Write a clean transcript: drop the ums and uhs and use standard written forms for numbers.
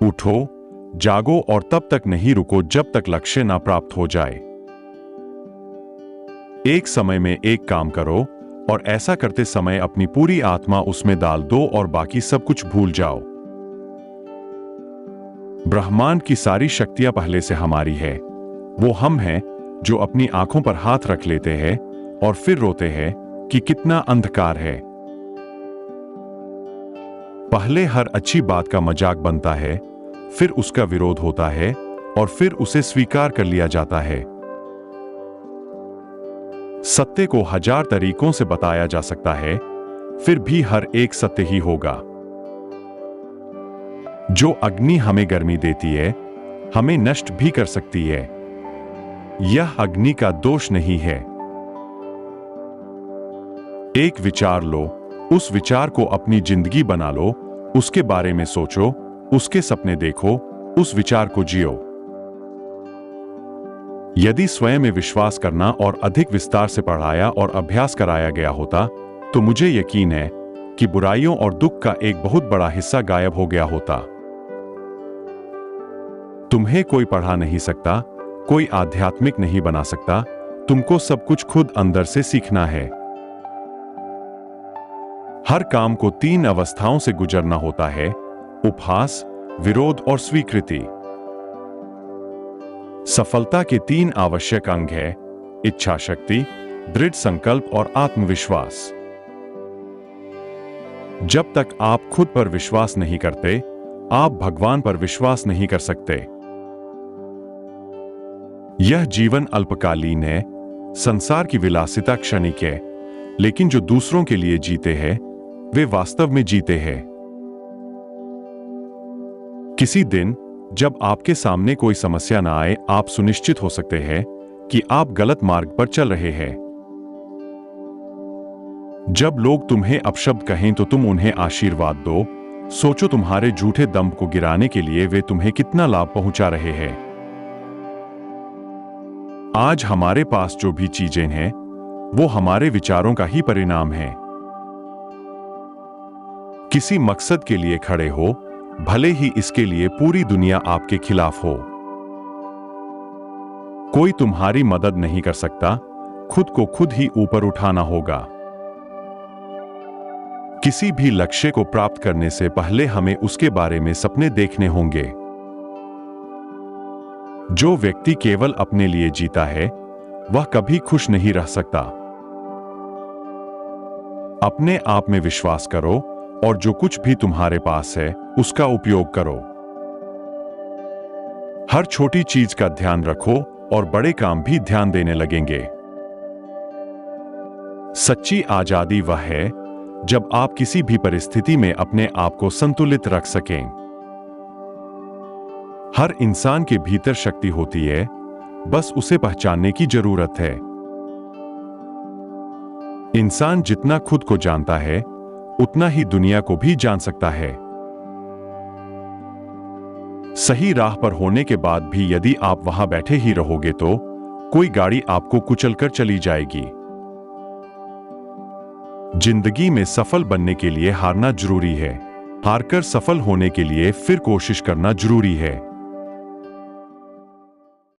उठो, जागो और तब तक नहीं रुको जब तक लक्ष्य ना प्राप्त हो जाए। एक समय में एक काम करो और ऐसा करते समय अपनी पूरी आत्मा उसमें डाल दो और बाकी सब कुछ भूल जाओ। ब्रह्मांड की सारी शक्तियां पहले से हमारी है। वो हम हैं जो अपनी आंखों पर हाथ रख लेते हैं और फिर रोते हैं कि कितना अंधकार है। पहले हर अच्छी बात का मजाक बनता है, फिर उसका विरोध होता है और फिर उसे स्वीकार कर लिया जाता है। सत्य को हजार तरीकों से बताया जा सकता है, फिर भी हर एक सत्य ही होगा। जो अग्नि हमें गर्मी देती है, हमें नष्ट भी कर सकती है। यह अग्नि का दोष नहीं है। एक विचार लो, उस विचार को अपनी जिंदगी बना लो, उसके बारे में सोचो, उसके सपने देखो, उस विचार को जियो। यदि स्वयं में विश्वास करना और अधिक विस्तार से पढ़ाया और अभ्यास कराया गया होता, तो मुझे यकीन है कि बुराइयों और दुख का एक बहुत बड़ा हिस्सा गायब हो गया होता। तुम्हें कोई पढ़ा नहीं सकता, कोई आध्यात्मिक नहीं बना सकता, तुमको सब कुछ खुद अंदर से सीखना है। हर काम को 3 अवस्थाओं से गुजरना होता है: उपहास, विरोध और स्वीकृति। सफलता के 3 आवश्यक अंग हैं: इच्छा शक्ति, दृढ़ संकल्प और आत्मविश्वास। जब तक आप खुद पर विश्वास नहीं करते, आप भगवान पर विश्वास नहीं कर सकते। यह जीवन अल्पकालीन है, संसार की विलासिता क्षणिक है, लेकिन जो दूसरों के लिए जीते हैं, वे वास्तव में जीते हैं। किसी दिन जब आपके सामने कोई समस्या ना आए, आप सुनिश्चित हो सकते हैं कि आप गलत मार्ग पर चल रहे हैं। जब लोग तुम्हें अपशब्द कहें तो तुम उन्हें आशीर्वाद दो। सोचो तुम्हारे झूठे दंभ को गिराने के लिए वे तुम्हें कितना लाभ पहुंचा रहे हैं। आज हमारे पास जो भी चीजें हैं, वो हमारे विचारों का ही परिणाम है। किसी मकसद के लिए खड़े हो, भले ही इसके लिए पूरी दुनिया आपके खिलाफ हो। कोई तुम्हारी मदद नहीं कर सकता, खुद को खुद ही ऊपर उठाना होगा। किसी भी लक्ष्य को प्राप्त करने से पहले हमें उसके बारे में सपने देखने होंगे। जो व्यक्ति केवल अपने लिए जीता है, वह कभी खुश नहीं रह सकता। अपने आप में विश्वास करो और जो कुछ भी तुम्हारे पास है, उसका उपयोग करो। हर छोटी चीज का ध्यान रखो और बड़े काम भी ध्यान देने लगेंगे। सच्ची आजादी वह है जब आप किसी भी परिस्थिति में अपने आप को संतुलित रख सकें। हर इंसान के भीतर शक्ति होती है, बस उसे पहचानने की जरूरत है। इंसान जितना खुद को जानता है, उतना ही दुनिया को भी जान सकता है। सही राह पर होने के बाद भी यदि आप वहां बैठे ही रहोगे तो कोई गाड़ी आपको कुचलकर चली जाएगी। जिंदगी में सफल बनने के लिए हारना जरूरी है, हारकर सफल होने के लिए फिर कोशिश करना जरूरी है।